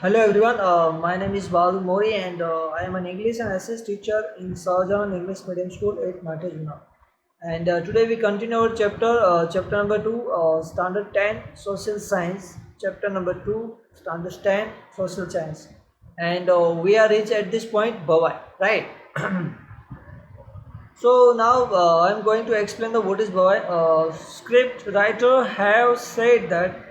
Hello everyone, my name is Balu Mori and I am an English and SS teacher in Sahajanan English Medium School at Matejuna. And today we continue our chapter number 2, Standard 10, Social Science, chapter number 2, Standard 10, Social Science. And we are reached at this point, Bhavai, right? So now I am going to explain the what is Bhavai. Script writer have said that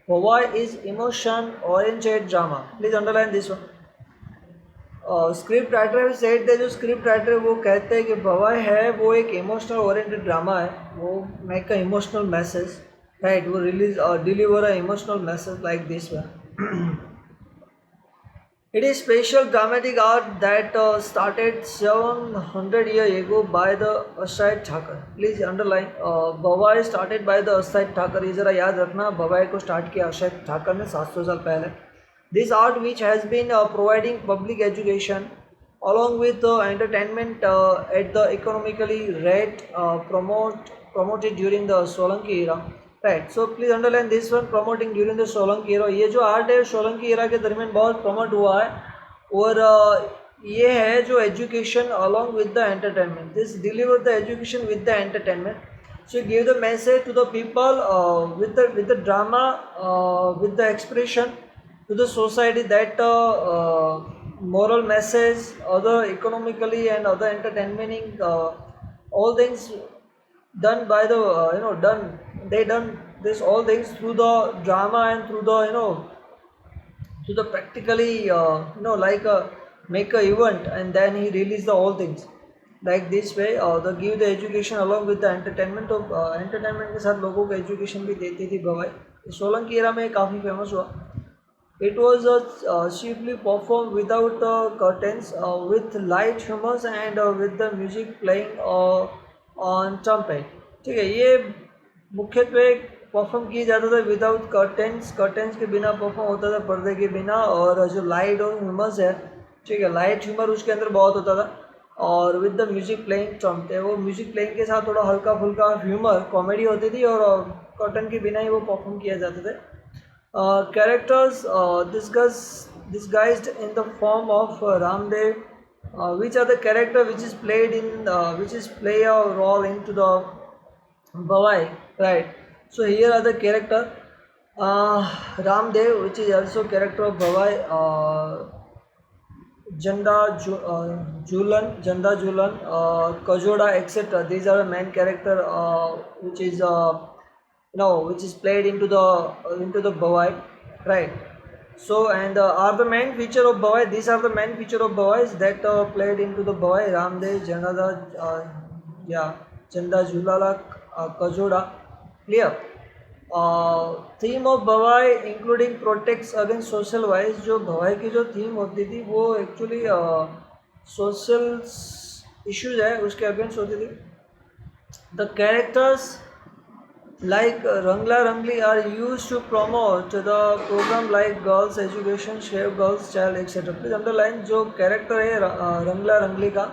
Bhavai is emotion-oriented drama. Please underline this one. Script writer set है जो script writer वो कहते हैं कि भवाई है वो एक emotional oriented drama है वो make a emotional message right वो release deliver a emotional message like this one. It is special dramatic art that started 700 years ago by the Asayat Thakur. Please underline. Bhavai started by the Asayat Thakur. ये जरा याद रखना भवाई को start किया अक्षय ठाकर ने 700 साल पहले. This art which has been providing public education along with entertainment at the economically rate promoted during the Solanki era. Right so please underline this one promoting during the Solanki era. ये जो art है Solanki era के दरमियान बहुत promote हुआ है और ये है जो education along with the entertainment. This deliver the education with the entertainment. So you give the message to the people with the drama, with the expression to the society that moral message, other economically and other entertaining, all things done by the done this all things through the drama and through the through the practically like make a event and then he release the all things like this way. The give the education along with the entertainment of entertainment के साथ लोगों को education भी देती थी भवाई. Solanki era में काफ़ी famous हुआ. It was chiefly performed without curtains, with light humors and with the music playing on trumpet. ठीक है, ये मुख्यत्वे परफॉर्म किया जाता था विदाउट कर्टेंस के बिना परफॉर्म होता था, पर्दे के बिना. और जो लाइट और ह्यूमर्स है, ठीक है, लाइट ह्यूमर उसके अंदर बहुत होता था. और with the music playing Trump है, वो म्यूजिक प्लेइंग के साथ थोड़ा हल्का फुल्का ह्यूमर कॉमेडी होती थी और कर्टन के बिना ही वो परफॉर्म किया जाते थे. Characters disguised in the form of Ramdev, which are the character which is played in which is play a role into the Bhavai, right? So here are the character Ramdev, which is also character of Bhavai. Janda Julan, Kajoda, etc. These are the main character which is which is played into the Bhavai, right? So and are the main feature of Bhavai. These are the main feature of Bhavai that played into the Bhavai. Ramdev, Janda Julala, Kajoda. Clear. Theme of Bhavai including protects against social wise. जो भवाई की जो theme होती थी वो actually social issues है उसके against होती थी. The characters like Rangla Rangli are used to promote the program like girls education, save girls child etc. Please underline जो कैरेक्टर है रंगला रंगली का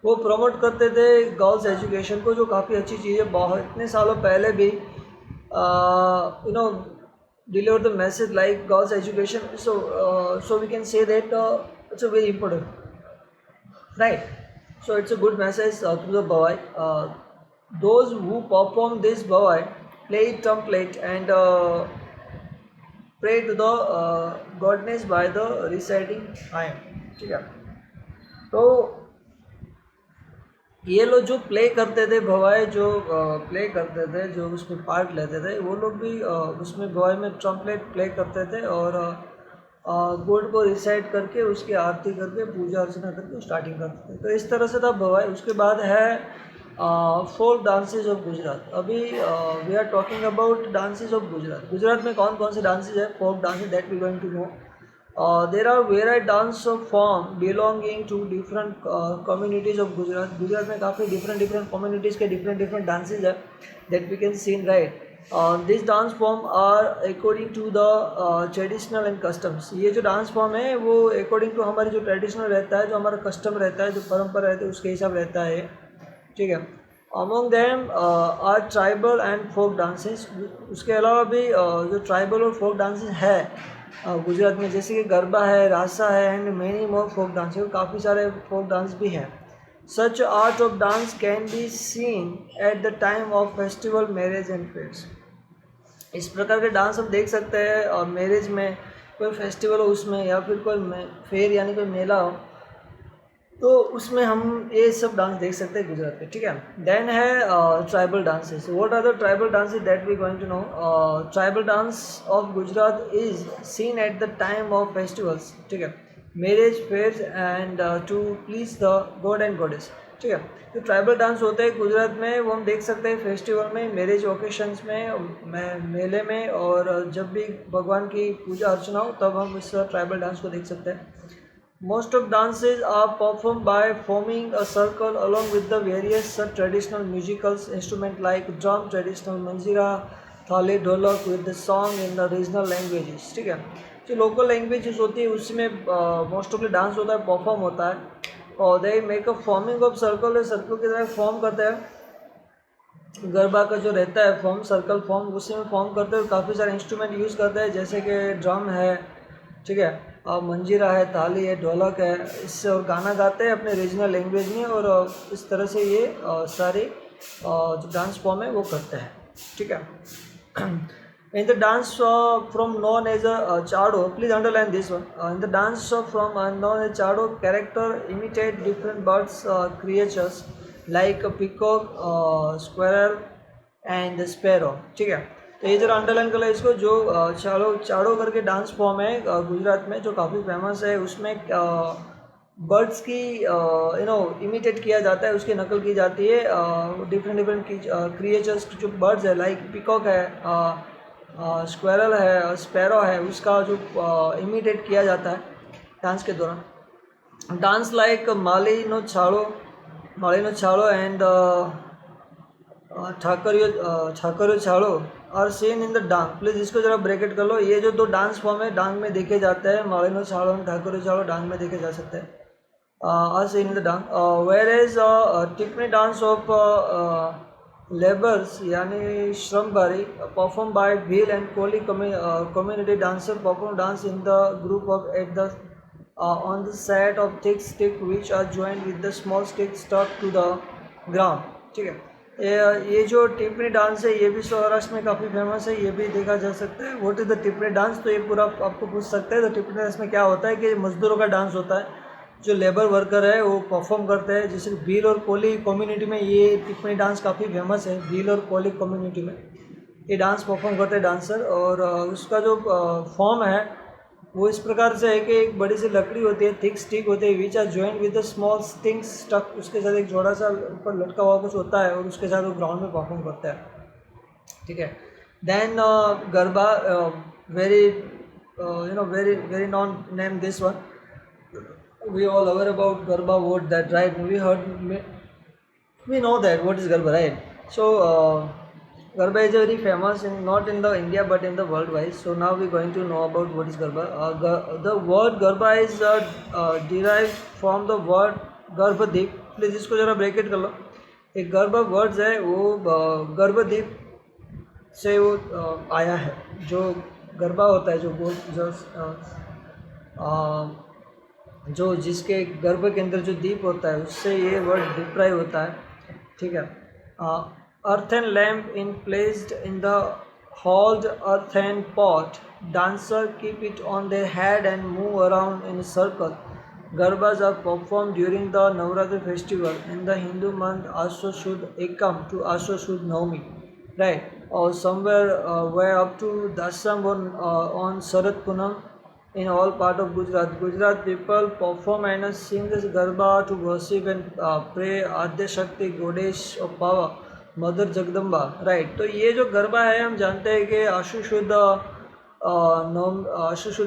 वो प्रमोट करते थे गर्ल्स एजुकेशन को, जो काफ़ी अच्छी चीज़ है. बहुत इतने सालों पहले भी deliver the message like girls education. So we can say that it's a very important, right? So it's a good message to the Bhavai. Those who perform this Bhavai play template and pray to the goddess by the reciting hymn. ठीक है, तो ये लोग जो play करते थे भवाई, जो play करते थे, जो उसमें पार्ट लेते थे, वो लोग भी उसमें भवाई में ट्रम्पलेट प्ले करते थे और गॉड को रिसाइट करके उसकी आरती करके पूजा अर्चना करके स्टार्टिंग करते थे. तो इस तरह से था भवाई. उसके बाद है फोक डांसेज ऑफ गुजरात. अभी we are talking about dances of Gujarat. Gujarat में कौन कौन से डांसेज है folk dances that we going to know. There are varied dance form belonging to different communities of Gujarat. Gujarat में काफ़ी different communities के different dances है that we can see, right? These dance form are according to the traditional and customs. ये जो dance form है वो according to हमारी जो traditional रहता है, जो हमारा custom रहता है, जो परंपरा रहती है उसके हिसाब रहता है, ठीक है. Among them are tribal and folk dances. उसके अलावा भी जो tribal और folk dances है गुजरात में, जैसे कि गरबा है, रासा है and many more folk dance, काफ़ी सारे फोक डांस भी हैं. Such art of dance can be seen at the time of festival, marriage and fairs. इस प्रकार के डांस हम देख सकते हैं और मैरिज में, कोई फेस्टिवल हो उसमें, या फिर कोई फेयर यानी कोई मेला हो, तो उसमें हम ये सब डांस देख सकते हैं गुजरात के. ठीक है. देन है tribal dances. What are the tribal dances that we going to know. Tribal dance of Gujarat is seen at the time of festivals. ठीक है. Marriage, fairs and to please the god and goddess. ठीक है. जो tribal dance होते हैं गुजरात में, वो हम देख सकते हैं फेस्टिवल में, मैरिज ओकेशंस में, मेले में, और जब भी भगवान की पूजा अर्चना हो तब हम इस ट्राइबल डांस को देख सकते हैं. Most of dances are performed by forming a circle along with the various traditional musical instruments like drum, traditional manjira, thali, dholak with the song in the regional languages. ठीक है. जो local languages होती है उसमें most of the dance होता है, perform होता है, और दे make a forming of circle, circle की तरह फॉर्म करते हैं. गरबा का जो रहता है फॉर्म, सर्कल फॉर्म, उसी में फॉर्म करते हैं. काफ़ी सारे इंस्ट्रूमेंट यूज़ करते हैं, जैसे कि ड्रम है, ठीक है, मंजीरा है, ताली है, ढोलक है, इससे और गाना गाते हैं अपने रीजनल लैंग्वेज में, और इस तरह से ये सारे जो डांस फॉर्म है वो करते हैं. ठीक है. In the dance from known as a Chado, please underline this one. In the dance from known as Chado, character imitate different birds, creatures like peacock, squirrel and sparrow. ठीक है. तो ये जरा अंडरलाइन कर लो इसको. जो चाड़ो चाड़ो करके डांस फॉर्म है गुजरात में, जो काफ़ी फेमस है, उसमें बर्ड्स की इमिटेट किया जाता है, उसकी नकल की जाती है. डिफरेंट डिफरेंट क्रिएचर्स जो बर्ड्स है, लाइक पिकॉक है, स्क्वेरल है, स्पैरो है, उसका जो इमिटेट किया जाता है डांस के दौरान. डांस लाइक माली नो छाड़ो एंड ठाकरियो छाड़ो और seen in the Dang. Please इसको जरा ब्रैकेट कर लो. ये जो दो डांस फॉर्म है डांग में देखे जाते हैं, मालिनो छाड़ो एंड ठाकरियो छाड़ो डांग में देखे जा सकते हैं, are seen in the Dang. Whereas Tippani dance of labours यानी श्रमबारी, perform by Bhil and Koli community dancer, perform dance in the group of at the on the set of thick stick which are joined with the small stick stuck to the ground. ठीक है. ये जो टिप्पणी dance है ये भी सौराष्ट्र में काफ़ी फेमस है, ये भी देखा जा सकता है. व्हाट इज़ द टिप्पणी डांस, तो ये पूरा आपको पूछ सकते हैं. तो टिप्पणी डांस में क्या होता है कि मजदूरों का डांस होता है, जो लेबर वर्कर है वो परफॉर्म करते हैं. जैसे भील और कोली कम्युनिटी में ये टिप्पणी डांस काफ़ी फेमस है. भील और कोली कम्युनिटी में ये डांस परफॉर्म करते हैं डांसर. और उसका जो फॉर्म है वो इस प्रकार से है कि एक बड़ी सी लकड़ी होती है, थिक स्टिक होती है, which are joint with the small stings stuck, उसके साथ एक जोड़ा सा ऊपर लटका हुआ कुछ होता है, और उसके साथ वो ग्राउंड में परफॉर्म करता है. ठीक है. Then garba, very very very known name this one. We all aware about garba, what that, right? We know that what is garba, right? So Garba is very famous not in the India but in the worldwide. So now we are going to know about what is Garba. The word Garba is derived from the word गर्भदीप. Please इसको ज़रा bracket कर लो. एक गर्भ words है वो गर्भदीप से वो आया है. जो गरबा होता है, जो जिसके गर्भ के अंदर जो दीप होता है, उससे ये वर्ड डिप्राइव होता है. ठीक है. Earthen lamp in placed in the hollowed earthen pot. Dancer keep it on their head and move around in a circle. Garbas are performed during the Navratri festival in the Hindu month Ashwa Shud Ekam to Ashwa Shud Navami, right? Or somewhere where up to Dasam on Sarat Punam in all part of Gujarat. Gujarat people perform and sing this Garba to worship and pray Adya Shakti, goddess of power, mother Jagdamba, right? तो ये जो गरबा है हम जानते हैं कि आशु शुद्ध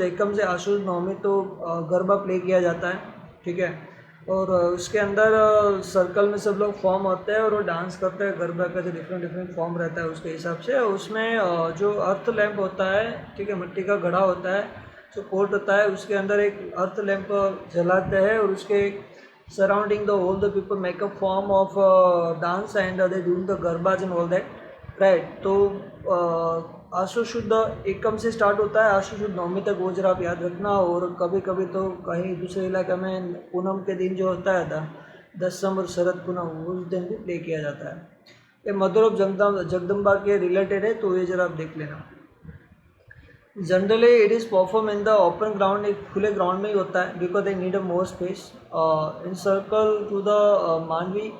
एकम से आशु नवमी तो गरबा प्ले किया जाता है. ठीक है. और उसके अंदर सर्कल में सब लोग फॉर्म होते हैं और वो डांस करते हैं. गरबा का जो डिफरेंट डिफरेंट फॉर्म रहता है उसके हिसाब से. उसमें जो अर्थ लैंप होता है, ठीक है, मिट्टी का घड़ा होता है, जो पोट होता है, उसके अंदर एक अर्थ लैंप जलाते हैं, और उसके surrounding the all the people make a form of dance and they doing the garbas and all that. Right. तो आशु शुद्ध एकम से स्टार्ट होता है, आशु शुद्ध नवमी तक वो जरा आप याद रखना। और कभी कभी तो कहीं दूसरे इलाके में पूनम के दिन जो होता है था दसम और शरद पूनम, उस दिन भी प्ले किया जाता है। ये मदर ऑफ जगदम्बा के रिलेटेड है, तो ये जरा आप देख लेना। Generally it is perform in the open ground, एक खुले ग्राउंड में ही होता है, because they need a more space in circle to the mandvi.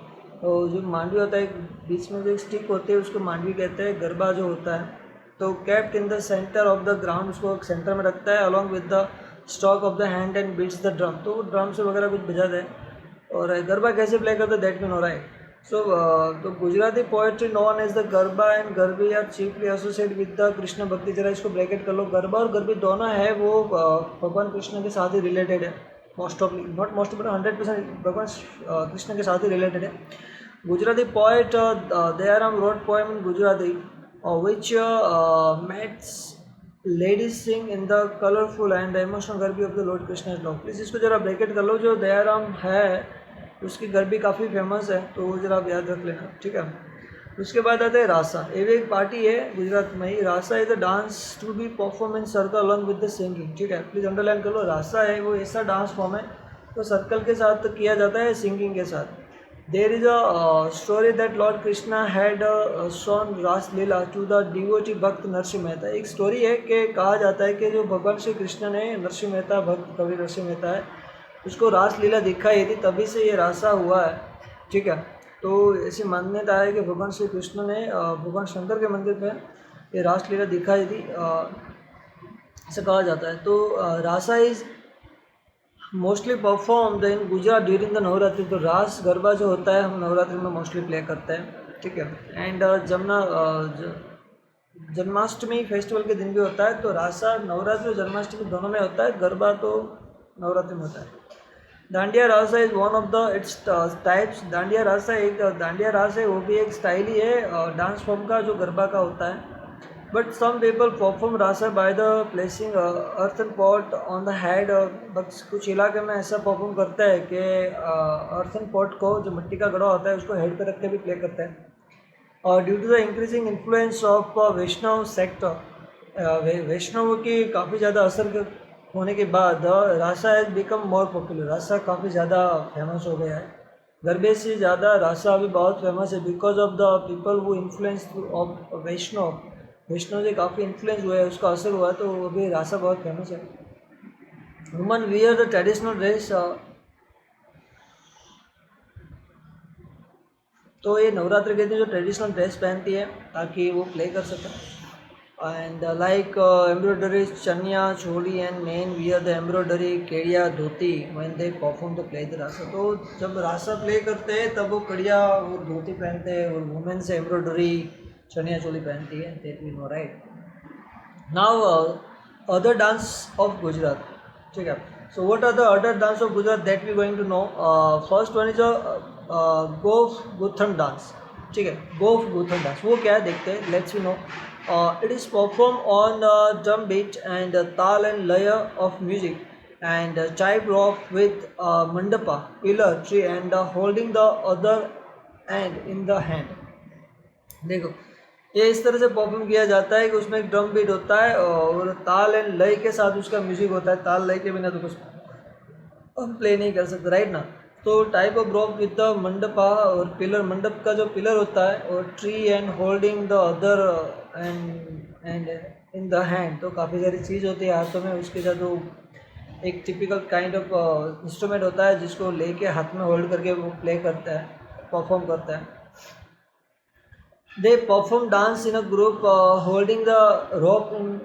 जो मांडवी होता है, बीच में जो स्टिक होती है उसको मांडवी कहते हैं। गरबा जो होता है तो kept in the centre of the ground, उसको सेंटर में रखता है along with the stock of the hand and beats the drum, तो ड्रम से वगैरह कुछ बजाते हैं। और गरबा कैसे प्ले करते हैं दैट मीन हो रहा है। So, the Gujarati poetry known as the Garba and Garbi are chiefly associated with the Krishna भक्ति। जरा इसको ब्रैकेट कर लो, गरबा और गरबी दोनों है वो भगवान कृष्ण के साथ ही रिलेटेड है। Most of not most of 100% भगवान कृष्ण के साथ ही रिलेटेड है। Gujarati poet Dayaram road poem in Gujarati which makes ladies sing in the colorful and emotional गर्बी of the Lord Krishna's love। Please इसको जरा ब्रैकेट कर लो। जो दयाराम है उसकी गरबी काफ़ी फेमस है, तो वो जरा आप याद रख लेना, ठीक है। उसके बाद आता है रासा। ये भी एक पार्टी है गुजरात में ही। Rasa is a dance to be perform in circle along with the singing, ठीक है। प्लीज़ अंडरलाइन कर लो, रासा है वो ऐसा डांस फॉर्म है तो सर्कल के साथ किया जाता है, सिंगिंग के साथ। There is a story that Lord Krishna had shown रास लीला टू द डिवोटी भक्त नरसिंह मेहता। एक स्टोरी है कि कहा जाता है कि जो भगवान श्री कृष्ण ने नरसिंह मेहता, भक्त कवि नरसिंह मेहता है, उसको रासलीला दिखाई थी, तभी से ये रासा हुआ है, ठीक है। तो ऐसी मान्यता है कि भगवान श्री कृष्ण ने भगवान शंकर के मंदिर पे ये रासलीला दिखाई थी, ऐसा कहा जाता है। तो rasa is mostly performed in Gujarat during the Navratri. तो रास गरबा जो होता है हम नवरात्रि में मोस्टली प्ले करते हैं, ठीक है। एंड जन्माष्टमी फेस्टिवल के दिन भी होता है। तो रासा नवरात्रि और जन्माष्टमी दोनों में होता है, गरबा तो नवरात्रि में होता है। दांडिया रास is one of the its types. Dandiya रास एक दांडिया रास है, वो भी एक स्टाइल ही है डांस फॉर्म का जो गरबा का होता है। But some people perform rasa by the placing earthen pot on the head. But कुछ इलाके में ऐसा परफॉर्म करता है कि अर्थन पॉट को, जो मिट्टी का घड़ा होता है, उसको हेड पे रख के भी प्ले करता है। और due to the increasing influence of Vaishnav sector, Vaishnav की काफ़ी ज़्यादा असर होने के बाद rasa has become more popular. Rasa काफ़ी ज़्यादा फेमस हो गया है, गरबे से ज़्यादा रासा अभी बहुत फेमस है, बिकॉज ऑफ द पीपल वो इन्फ्लुएंस ऑफ वैष्णव से काफ़ी इन्फ्लुएंस हुआ है, उसका असर हुआ है, तो अभी रासा बहुत फेमस है। Woman wear the traditional dress. तो ये नवरात्र के दिन जो ट्रेडिशनल ड्रेस पहनती है ताकि वो प्ले कर सके। And like embroidery chaniya choli and men wear the embroidery kediya dhoti when they perform the play the rasa. तो जब रासा प्ले करते हैं तब वो कड़िया और धोती पहनते हैं, और वुमेन से एम्ब्रॉयडरी चनिया चोली पहनती है, that we know right. Now other dance of Gujarat, ठीक है। So what are the other dance of Gujarat that we going to know. First one is Gof Guthan dance, ठीक है। गोफ गुथन डांस वो क्या है देखते हैं, let's we know. It is performed on drum beat and tal and laya of music and type rock with mandapa, pillar, tree and holding the other end in the hand। देखो ये इस तरह से परफॉर्म किया जाता है कि उसमें एक ड्रम बीट होता है और ताल एंड लय के साथ उसका म्यूजिक होता है। ताल लय के बिना तो कुछ हम प्ले नहीं कर सकते, राइट ना। तो type of rock with the mandapa और पिलर, मंडप का जो पिलर होता है, और tree and holding the other and in the hand. तो काफ़ी सारी चीज़ होती है हाथों में, उसके साथ वो एक टिपिकल काइंड ऑफ इंस्ट्रूमेंट होता है जिसको लेके हाथ में होल्ड करके वो प्ले करता है, परफॉर्म करता है। They perform dance in a group holding the rope in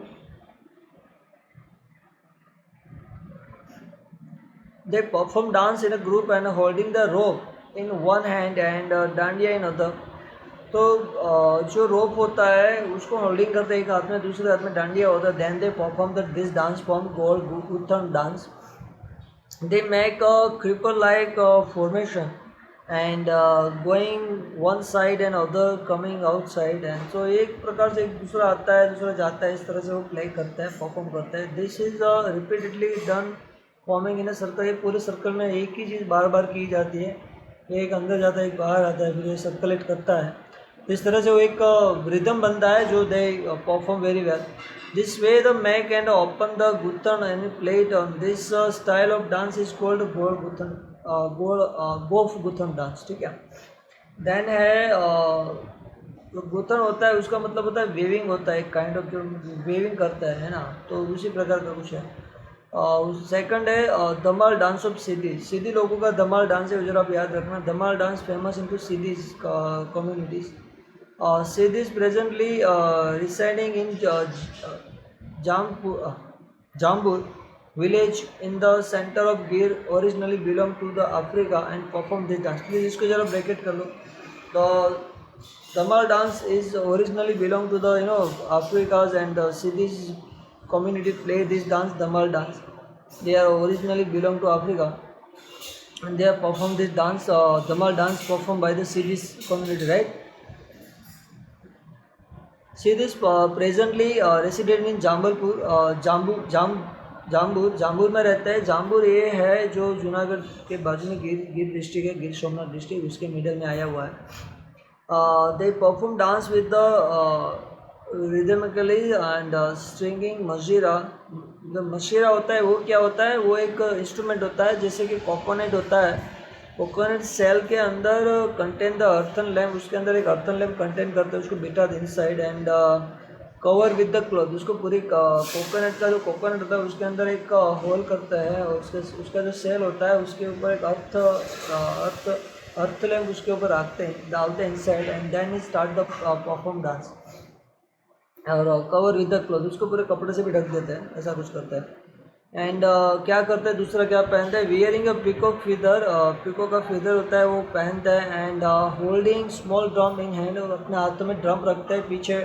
They perform dance in a group and holding the rope in one hand and dandiya in other। तो जो रोप होता है उसको होल्डिंग करते हैं एक हाथ में, दूसरे हाथ में डांडिया होता है। Then they perform the this dance form called Guthan dance. They make a creeper like formation and going one side and other coming outside and. तो एक प्रकार से एक दूसरा आता है दूसरा जाता है, इस तरह से वो प्ले करता है, परफॉर्म करता है। This is repeatedly done forming in a circle. ये पूरे सर्कल में एक ही चीज़ बार बार की जाती है, एक अंदर जाता है एक बाहर आता है, फिर ये सर्कुलेट करता है। तो इस तरह से वो एक रिदम बनता है जो they perform very well. This way the make and open the Guthan and play it on this style of dance is called Gol Guthan Gof Guthan dance. ठीक है. देन है जो गुथन होता है उसका मतलब होता है वेविंग होता है, एक काइंड ऑफ जो वेविंग करता है ना, तो उसी प्रकार का कुछ है. सेकंड है धमाल डांस ऑफ सिद्धि. सिद्धि लोगों का धमाल डांस है, जरा आप याद रखना. Dhamal dance famous into Siddi communities. Siddi is presently residing in Jambur village in the center of Gir, originally belonged to the Africa and performed this dance. Please इसको जरा ब्रैकेट कर लो. The Dhamal dance is originally belong to the Africas, and the Siddhis community play this dance, Dhamal dance. They are originally belong to Africa and they have performed this dance, Dhamal dance performed by the Siddhis community, right? Siddhis presently resident in जाम्बूर में रहता है. जाम्बूर ये है जो जूनागढ़ के बाजू में गिर डिस्ट्रिक्ट है, गिर सोमनाथ डिस्ट्रिक्ट, उसके मिडल में आया हुआ है. They perform dance with the rhythmically and stringing majira. जो मशीरा होता है वो क्या होता है, वो एक इंस्ट्रूमेंट होता है जैसे कि कोकोनट होता है. कोकोनट सेल के अंदर कंटेन द अर्थन लैम्प, उसके अंदर एक अर्थन लैम्प कंटेन करते हैं, उसको beta the inside and cover with the cloth. उसको पूरी कोकोनट का जो कोकोनट होता है उसके अंदर एक होल करता है और उसका जो सेल होता है उसके ऊपर एक अर्थ लैम्प उसके ऊपर डालते हैं inside and then he start the perform dance. और कवर विद द क्लॉथ, उसको पूरे कपड़े से भी ढक देते हैं, ऐसा कुछ करता है. एंड क्या करते हैं, दूसरा क्या पहनते हैं, wearing a peacock feather. Peacock का फीदर होता है वो पहनता है. And holding small drum in hand, और अपने हाथों में ड्रम रखते हैं. पीछे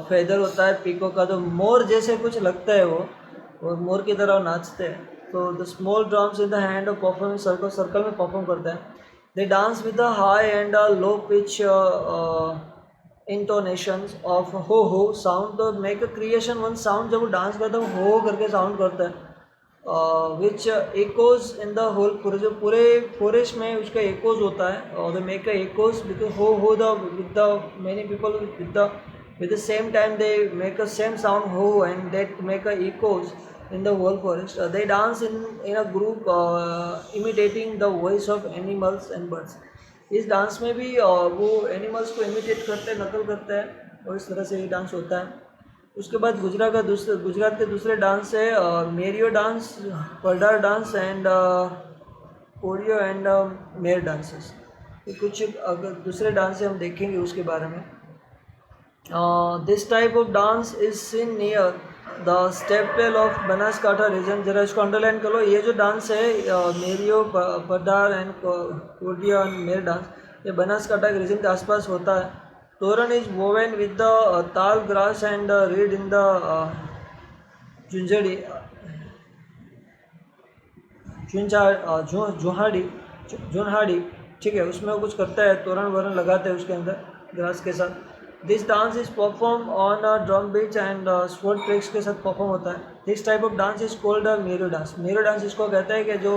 फेदर होता है पिकॉक का, तो मोर जैसे कुछ लगता है वो, और मोर की तरह नाचते हैं. तो the small drums in the hand of performing circle में परफॉर्म करते हैं. They dance with the high and low pitch intonations of ho sound. तो make a creation one sound, जब वो डांस करता है हो करके साउंड करता है, विच एकोज इन द होल, पूरे जो पूरे फॉरेस्ट में उसका एकोज होता है. और the make a echoes because who the with the many people with the same time they make a same sound ho, and that make a echoes in the whole forest. They dance in a group imitating the voice of animals and birds. इस dance में भी वो animals को imitate करते हैं, नकल करते हैं, और इस तरह से ये डांस होता है. उसके बाद गुजरात के दूसरे डांस है Meriyo dance, Padar dance and Koriyo and Mer dances. कुछ अगर दूसरे डांस हम देखेंगे उसके बारे में. This type of dance is seen near the stepwell of Banaskantha region. जरा इसको अंडरलाइन कर लो. ये जो डांस है Meriyo, Padar and Koriyo and Mer dance, ये बनासकाठा के रीजन के आसपास होता है. Toran is woven with the taal grass and reed in the जुनहाड़ी. ठीक है, उसमें वो कुछ करता है, तोरण वरण लगाते हैं उसके अंदर ग्रास के साथ. This dance is perform on drum beats and sport tricks के साथ परफॉर्म होता है. This type of dance is called Mero dance. Mero dance इसको कहते हैं कि जो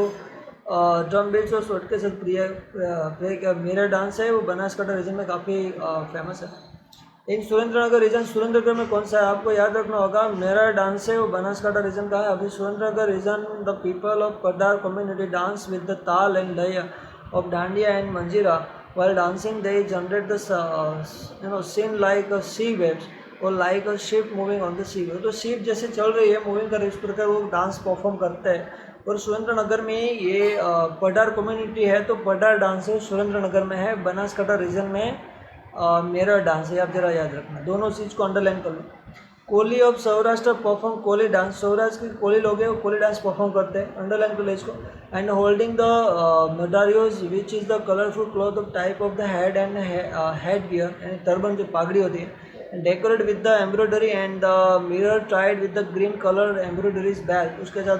ड्रम बीट्स और स्पोर्ट के साथ मेरो डांस है, वो बनासकाठा रीजन में काफ़ी फेमस है. इन सुरेंद्रनगर रीजन, सुरेंद्रनगर में कौन सा है आपको याद रखना होगा. मेरा डांस है वो बनासकाठा रीजन का है. अभी Surendranagar region the people of Padar community dance with the taal and lay of dandiya and manjira. While dancing, they generate the scene like a sea waves or like a ship moving on the sea. तो ship जैसे चल रही है, moving कर रही है, इस प्रकार वो डांस परफॉर्म करते हैं. और सुरेंद्रनगर में ये पडार कम्युनिटी है, तो पडार डांस है सुरेंद्रनगर में है. बनासकाठा रीजन में मेरा डांस है. आप जरा याद रखना, दोनों चीज़ को अंडरलाइन कर लो. Koli of Saurashtra perform Koli dance. Saurashtra के कोली लोग हैं वो कोली डांस परफॉर्म करते हैं, अंडरलाइन कर लो इसको. And holding the madariyos which is the colourful cloth of type of the head and head gear, यानी टर्बन जो पागड़ी होती है. And decorate with the embroidery and the mirror tried with the green colour embroideries bag. उसके साथ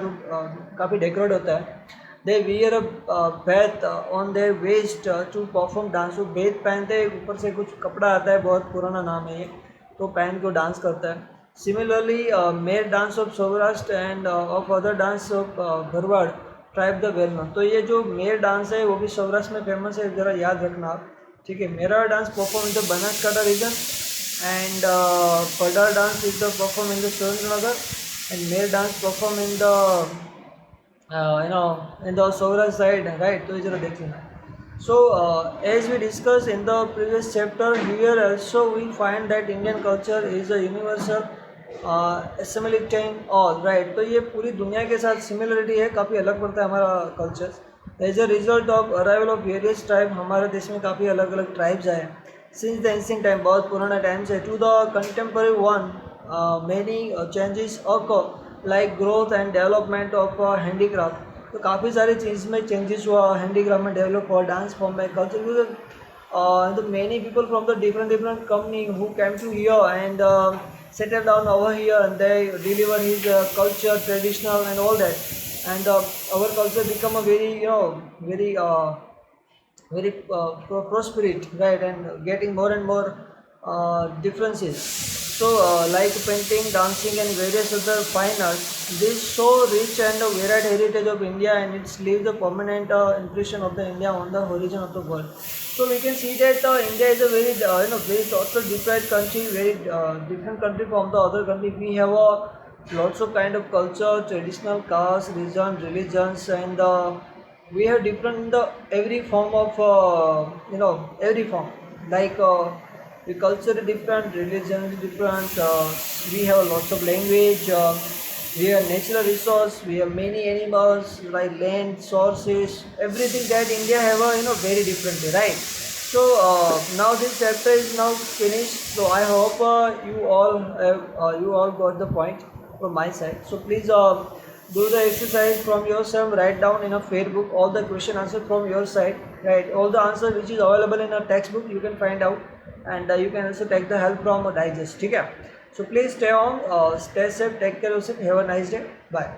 काफ़ी decorate होता है. They wear a belt on their waist to perform dance. वो बेथ पहनते हैं, ऊपर से कुछ कपड़ा आता है, बहुत पुराना नाम है ये, तो पहन को डांस करता है. Similarly, मेर dance of Saurashtra end of other dance of Bharwad tribe the well known. तो ये जो मेर डांस है वो भी सौराष्ट्र में फेमस है, ज़रा याद रखना आप. ठीक है. Mero dance perform in the Banaskantha region and Padar dance is the perform in the Surendranagar and male dance perform in the in the Saurashtra side, right? तो इधर देख लेना. So as we discussed in the previous chapter, here also we find that Indian culture is a universal assimilating all, right? तो ये पूरी दुनिया के साथ सिमिलरिटी है, काफ़ी अलग पड़ता है हमारा culture. As a result of arrival of various tribe, हमारे देश में काफ़ी अलग अलग ट्राइब्स आए सिंस द एंशिएंट टाइम, बहुत पुराना टाइम से, to the contemporary one many changes occur like growth and development of handicraft. तो काफ़ी सारी चीज़ में चेंजेस हुआ, हैंडीक्राफ्ट में डेवलप हुआ, डांस फॉर्म में culture. The many people from the different company who came to here and settled down over here, and they deliver his culture, traditional and all that, and our culture become a very very prosperity, right, and getting more and more differences. So like painting, dancing and various other fine arts, this so rich and varied heritage of India, and it leaves a permanent impression of the India on the horizon of the world. So we can see that India is a very very total different country, very different country from the other country. We have lots of kind of culture, traditional caste, religions, and we have different in the every form of every form, like the culture is different, religion is different, we have lots of language, we have natural resource, we have many animals like land sources, everything that India have very differently, right? So now this chapter is now finished, so I hope you all got the point from my side. So please do the exercise from yourself, write down in a fair book all the question answer from your side, right? All the answer which is available in a textbook you can find out, and you can also take the help from a digest, ठीक है? So please stay on, stay safe, take care of yourself, have a nice day, bye.